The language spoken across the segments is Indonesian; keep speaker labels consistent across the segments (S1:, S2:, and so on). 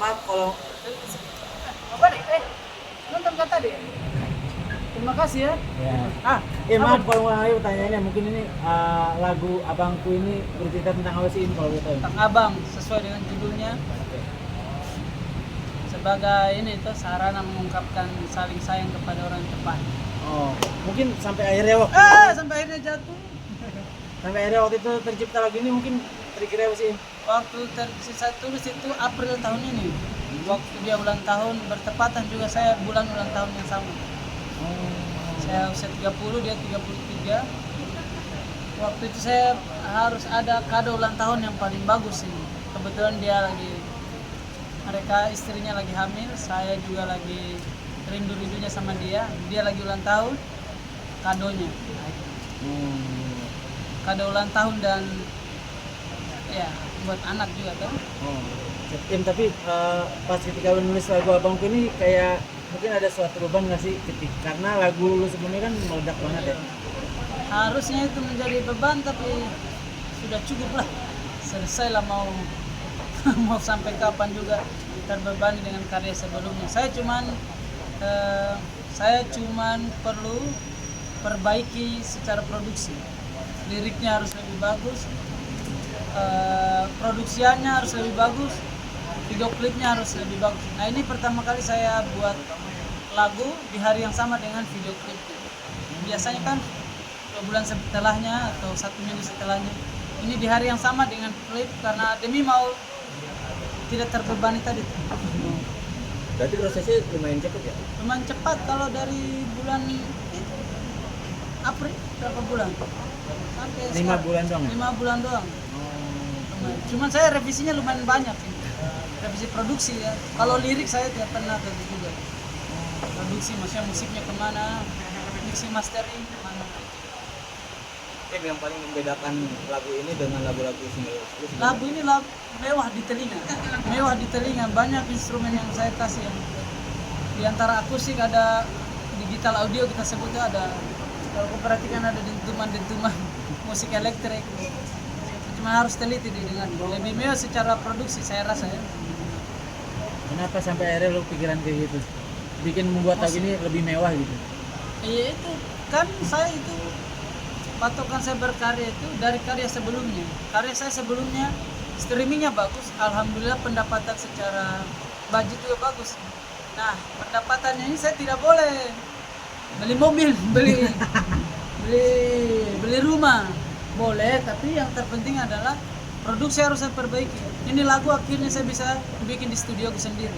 S1: maaf kalau
S2: Apa nih? Nonton kata deh. Terima kasih ya.
S1: ya. Maaf kalau mulai pertanyaannya, mungkin ini lagu Abangku ini bercerita tentang apa sih kalau gitu?
S2: Tentang abang sesuai dengan judulnya. Sebagai ini tuh sarana mengungkapkan saling sayang kepada orang yang tepat.
S1: Oh, mungkin sampai akhirnya waktu
S2: Sampai akhirnya jatuh.
S1: sampai akhirnya waktu itu tercipta lagu ini mungkin kira-kira apa sih?
S2: Waktu saya tulis itu April tahun ini. Waktu dia ulang tahun bertepatan juga saya bulan ulang tahun yang sama. Saya usia 30, dia 33. Waktu itu saya harus ada kado ulang tahun yang paling bagus ini. Kebetulan mereka istrinya lagi hamil, saya juga lagi rindu-rindunya sama dia. Dia lagi ulang tahun, kadonya. Kado ulang tahun dan ya buat anak juga kan.
S1: Tapi pas ketika lu nulis lagu Abangku ini kayak mungkin ada suatu beban nggak sih karena lagu lu sebelumnya kan meledak banget ya?
S2: Harusnya itu menjadi beban tapi sudah cukup lah. Selesai lah mau mau sampai kapan juga terbebani dengan karya sebelumnya. Saya cuman perlu perbaiki secara produksi. Liriknya harus lebih bagus, produksiannya harus lebih bagus, video klipnya harus lebih bagus. Nah ini pertama kali saya buat lagu di hari yang sama dengan video klip. Biasanya kan 2 bulan setelahnya atau 1 minggu setelahnya. Ini di hari yang sama dengan klip karena demi mau tidak terbebani tadi.
S1: Berarti prosesnya lumayan cepat ya?
S2: Lumayan cepat kalau dari bulan April berapa bulan? Sampai
S1: 5 bulan doang.
S2: 5 bulan doang. Cuman saya revisinya lumayan banyak ini. Revisi produksi ya. Kalau lirik saya tidak pernah begitu juga. Produksi maksudnya musiknya kemana, mixing mastering kemana.
S1: Yang paling membedakan lagu ini dengan lagu-lagu single?
S2: Lagu ini mewah di telinga. Mewah di telinga, banyak instrumen yang saya kasih yang di antara akustik ada digital audio kita sebutnya ada. Kalau kau perhatikan ada dentuman-dentuman musik elektrik. Cuma harus teliti dengan lebih mewah secara produksi saya rasa ya.
S1: Kenapa sampai akhirnya lu pikiran kayak gitu? Bikin membuat lagu ini lebih mewah gitu?
S2: Iya itu kan saya itu patokan saya berkarya itu dari karya sebelumnya. Karya saya sebelumnya streamingnya bagus, alhamdulillah pendapatan secara budget juga bagus. Nah pendapatannya ini saya tidak boleh beli mobil, beli rumah boleh, tapi yang terpenting adalah produksi harus saya perbaiki. Ini lagu akhirnya saya bisa bikin di studio sendiri.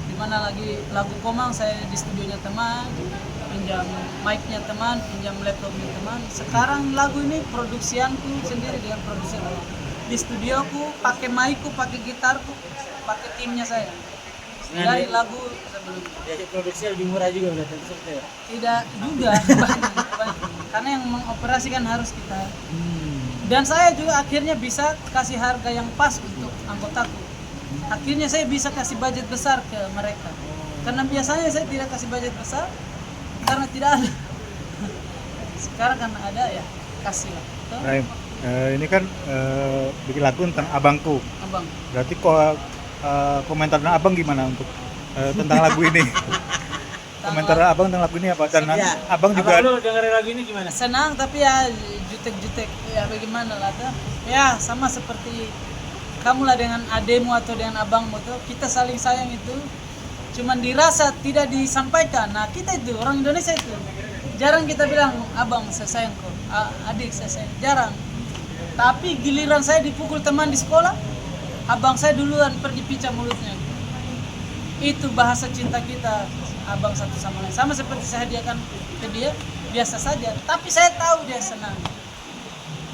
S2: Dimana lagi lagu Komang saya di studionya teman, pinjam mic-nya teman, pinjam laptopnya teman. Sekarang lagu ini produksianku sendiri dengan produser. Di studioku pakai mic-ku, pakai gitarku, pakai timnya saya. Dari lagu sebelumnya.
S1: Jadi produksinya lebih murah juga berarti seperti ya?
S2: Tidak juga, banyak. Karena yang mengoperasikan harus kita. Dan saya juga akhirnya bisa kasih harga yang pas untuk anggotaku. Akhirnya saya bisa kasih budget besar ke mereka. Karena biasanya saya tidak kasih budget besar karena tidak ada. Sekarang karena ada ya kasih lah.
S3: Rahim, ini kan bikin lagu tentang Abangku.
S2: Abang.
S3: Berarti komentar abang gimana untuk tentang lagu ini? Komentar abang tentang lagu ini apa? Dan
S1: Ya,
S3: abang juga
S1: lu dengerin lagu ini gimana?
S2: Senang tapi ya jutek-jutek ya bagaimana lah tuh. Ya sama seperti kamu lah dengan ademu atau dengan abangmu tuh kita saling sayang itu cuman dirasa tidak disampaikan. Nah kita itu orang Indonesia itu jarang kita bilang abang saya sayang kok, adik saya sayang, jarang. Tapi giliran saya dipukul teman di sekolah, abang saya duluan pergi picah mulutnya. Itu bahasa cinta kita abang satu sama lain. Sama seperti saya hadiahkan ke dia biasa saja, tapi saya tahu dia senang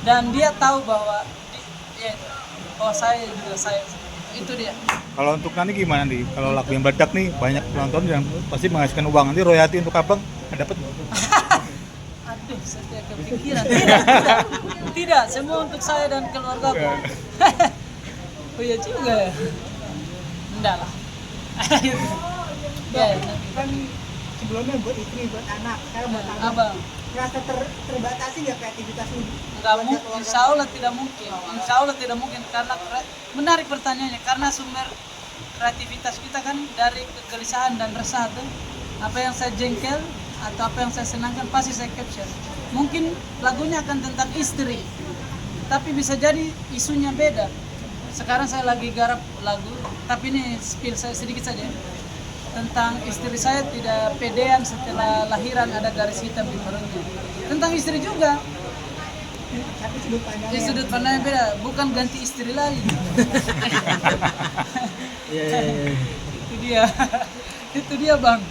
S2: dan dia tahu bahwa saya juga sayang. Itu dia.
S3: kalau untuk nanti gimana nih? Kalau lagu yang meledak nih banyak penonton yang pasti menghasilkan uang. Nanti royalti untuk abang dapat?
S2: Aduh, saya tidak kepikiran. Tidak, semua untuk saya dan keluarga aku. Oh iya juga ya. Enggak lah. Ya,
S4: Kan sebelumnya buat istri, buat anak, sekarang buat
S2: abang.
S4: Merasa terbatasi nggak kreativitasnya?
S2: Enggak mungkin, insya Allah tidak mungkin. Insya Allah tidak mungkin karena menarik pertanyaannya karena sumber kreativitas kita kan dari kegelisahan dan resah tuh. Apa yang saya jengkel atau apa yang saya senangkan pasti saya capture. Mungkin lagunya akan tentang istri, tapi bisa jadi isunya beda. Sekarang saya lagi garap lagu, tapi ini spill saya sedikit saja. Tentang istri saya tidak pedean setelah lahiran ada garis hitam di perutnya. Tentang istri juga.
S4: Tapi sudut pandangnya.
S2: Sudut pandangnya beda, bukan ganti istri lain.
S1: Iya, iya, iya.
S2: Itu dia. Itu dia, Bang.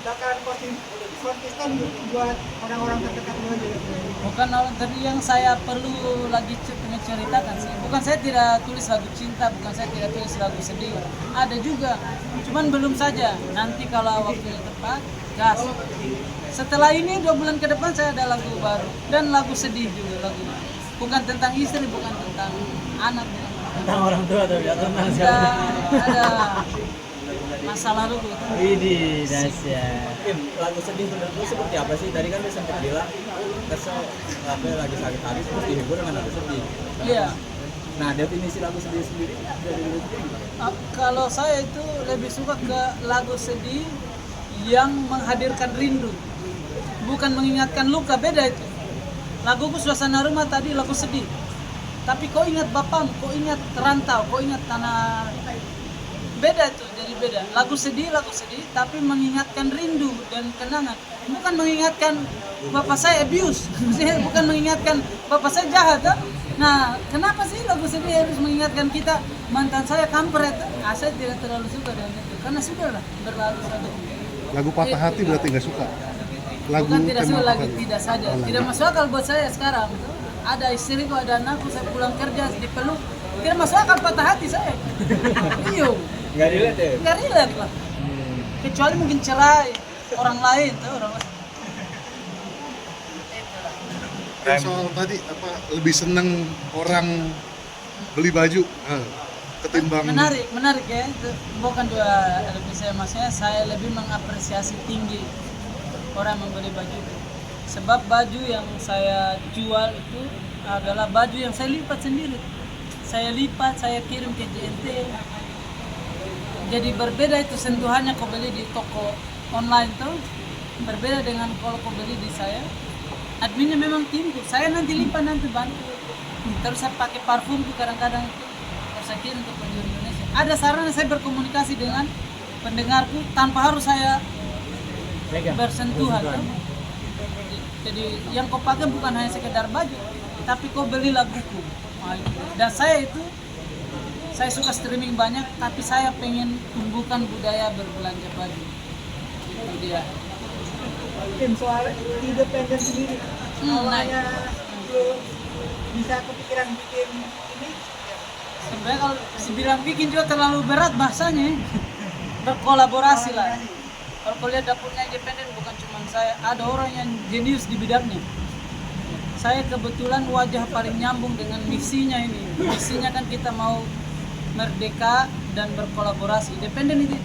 S4: Bahkan konsisten buat orang-orang terdekat lo juga.
S2: Bukan orang tadi yang saya perlu lagi menceritakan sih. Bukan saya tidak tulis lagu cinta, bukan saya tidak tulis lagu sedih. Ada juga, cuman belum saja. Nanti kalau waktunya tepat, gas. Setelah ini 2 bulan ke depan saya ada lagu baru dan lagu sedih juga lagu. Bukan tentang istri, bukan tentang anak.
S1: Tentang orang tua atau ya tentang
S2: Ada,
S1: siapa?
S2: ada masa lalu gitu.
S1: Widih, dahsyat.
S5: Lagu sedih menurut lu seperti apa sih? Tadi kan lu sempat bilang kesel apa lagi sakit hati terus dihibur dengan lagu sedih.
S2: Iya.
S5: Nah, definisi lagu sedih sendiri dari lu sendiri gimana?
S2: Kalau saya itu lebih suka ke lagu sedih yang menghadirkan rindu, bukan mengingatkan luka, beda itu. Laguku Suasana Rumah tadi lagu sedih, tapi kau ingat bapakmu, kau ingat rantau, kau ingat tanah, beda itu, jadi beda. Lagu sedih, tapi mengingatkan rindu dan kenangan, bukan mengingatkan bapak saya abuse, maksudnya bukan mengingatkan bapak saya jahat. Nah, kenapa sih lagu sedih harus mengingatkan kita mantan saya kampret? Saya tidak terlalu suka dengan itu, karena sudahlah berlalu saja.
S6: Lagu patah hati berarti nggak suka? Lagu
S2: Bukan tidak
S6: tema
S2: suka, lagi
S6: patah hati?
S2: tidak saja.
S6: Oh,
S2: Tidak masuk akal buat saya sekarang. Ada istriku, ada anakku, saya pulang kerja dipeluk. Tidak masuk akal patah hati saya. Iyo,
S5: Nggak relate ya?
S2: nggak relate lah. Kecuali mungkin cerai orang lain, tuh orang lain.
S6: Yang soal tadi apa lebih seneng orang beli baju ketimbang
S2: Menarik ya. Itu bukan dua lebih saya lebih mengapresiasi tinggi orang membeli baju itu. Sebab baju yang saya jual itu adalah baju yang saya lipat sendiri. Saya lipat, saya kirim ke JNT. Jadi berbeda itu sentuhannya kau beli di toko online tuh. Berbeda dengan kalau kau beli di saya. Adminnya memang timku. Saya nanti lipat, nanti bantu. Terus saya pakai parfum tuh kadang-kadang itu. Terus saya kirim ke penjual Indonesia. Ada sarana saya berkomunikasi dengan pendengarku tanpa harus saya bersentuhan. Jadi yang kau pakai bukan hanya sekedar baju, tapi kau beli laguku. Dan saya suka streaming banyak, tapi saya pengen tumbuhkan budaya berbelanja baju. Itu dia.
S4: Tim soal independen sendiri. Awalnya lu bisa kepikiran bikin ini?
S2: Sebenarnya kalau dibilang bikin juga terlalu berat bahasanya. Berkolaborasi lah. Kalau kau lihat dapurnya independen bukan cuma saya, ada orang yang jenius di bidangnya. Saya kebetulan wajah paling nyambung dengan misinya ini. Misinya kan kita mau merdeka dan berkolaborasi. Independen itu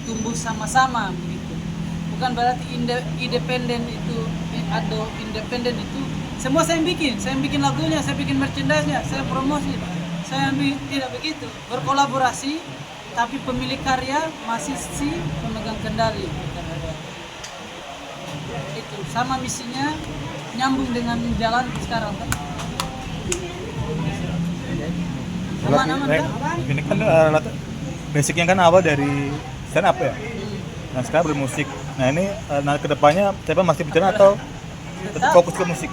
S2: tumbuh sama-sama begitu. Bukan berarti independen itu atau independen itu semua saya yang bikin lagunya, saya bikin merchandise-nya, saya promosi. Saya tidak begitu. Berkolaborasi tapi pemilik karya masih si pemegang kendali. Itu sama misinya nyambung dengan jalan sekarang kan. Aman kan?
S3: Ini kan basicnya kan awal dari stand up ya. Nah sekarang bermusik. Nah ini kedepannya siapa masih bicara atau tetap fokus ke musik?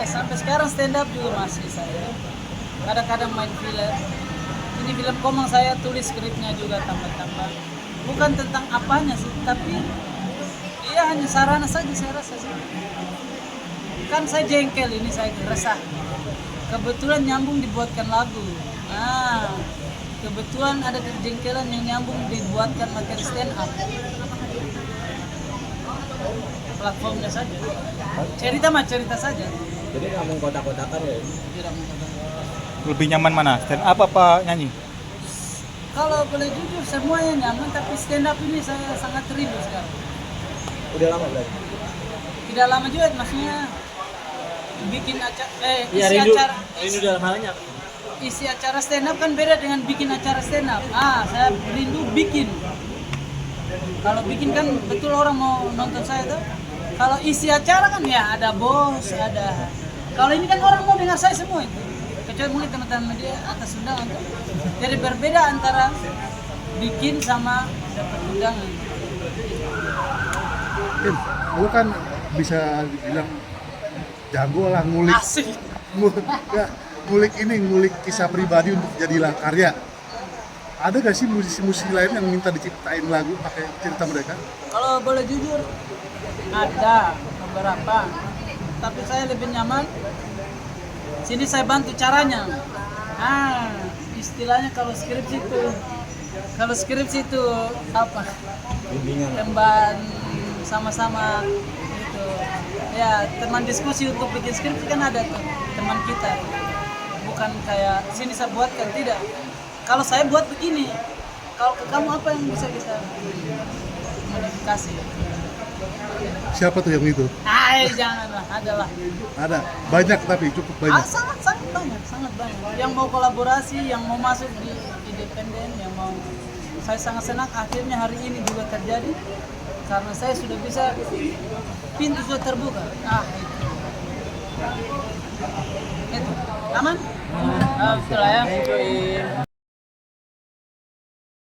S2: Sampai sekarang stand up juga masih saya. Kadang-kadang main film. Ini film komang saya tulis skripnya juga tambah-tambah. Bukan tentang apanya sih, tapi dia hanya sarana saja saya rasa sih. Kan saya jengkel ini, saya resah. Kebetulan nyambung dibuatkan lagu. Nah, kebetulan ada kejengkelan yang nyambung dibuatkan materi stand up. Platformnya saja. Cerita saja.
S5: Jadi nggak mau kotak-kotakan ya?
S2: Tidak mengatakan.
S3: Lebih nyaman mana? Stand up apa nyanyi?
S2: Kalau boleh jujur semuanya nyaman, tapi stand up ini saya sangat rindu sekarang.
S5: Udah lama berarti?
S2: Tidak lama juga, maksudnya bikin acara,
S1: Iya,
S2: isi
S1: rindu.
S2: acara.
S1: Rindu dalam halnya.
S2: isi acara stand up kan beda dengan bikin acara stand up. Saya rindu bikin. Kalau bikin kan betul orang mau nonton saya tuh. Kalau isi acara kan ya ada bos, ada. Kalau ini kan orang mau dengar saya semua itu. Kecuali mungkin teman-teman media atas undangan tuh. Jadi berbeda antara bikin sama dapat undangan.
S6: Tim, lu kan bisa dibilang jago lah ngulik,
S2: Asik.
S6: ngulik ini, ngulik kisah pribadi untuk jadilah karya. Ada gak sih musisi-musisi lain yang minta diciptain lagu pakai cerita mereka?
S2: Kalau boleh jujur, ada beberapa. Tapi saya lebih nyaman. Sini saya bantu caranya. Istilahnya kalau skripsi itu apa?
S5: Bimbingan.
S2: Temban sama-sama gitu. Ya, teman diskusi untuk bikin skripsi kan ada tuh, teman kita. Bukan kayak sini saya buatkan, tidak. Kalau saya buat begini, kalau ke kamu apa yang bisa kita modifikasi?
S6: Siapa tuh yang itu?
S2: Janganlah, adalah.
S6: Ada, banyak tapi cukup banyak.
S2: Sangat banyak, sangat banyak. Yang mau kolaborasi, yang mau masuk di independen, yang mau. Saya sangat senang akhirnya hari ini juga terjadi karena saya sudah bisa, pintu sudah terbuka. Itu. Aman? Betul lah ya.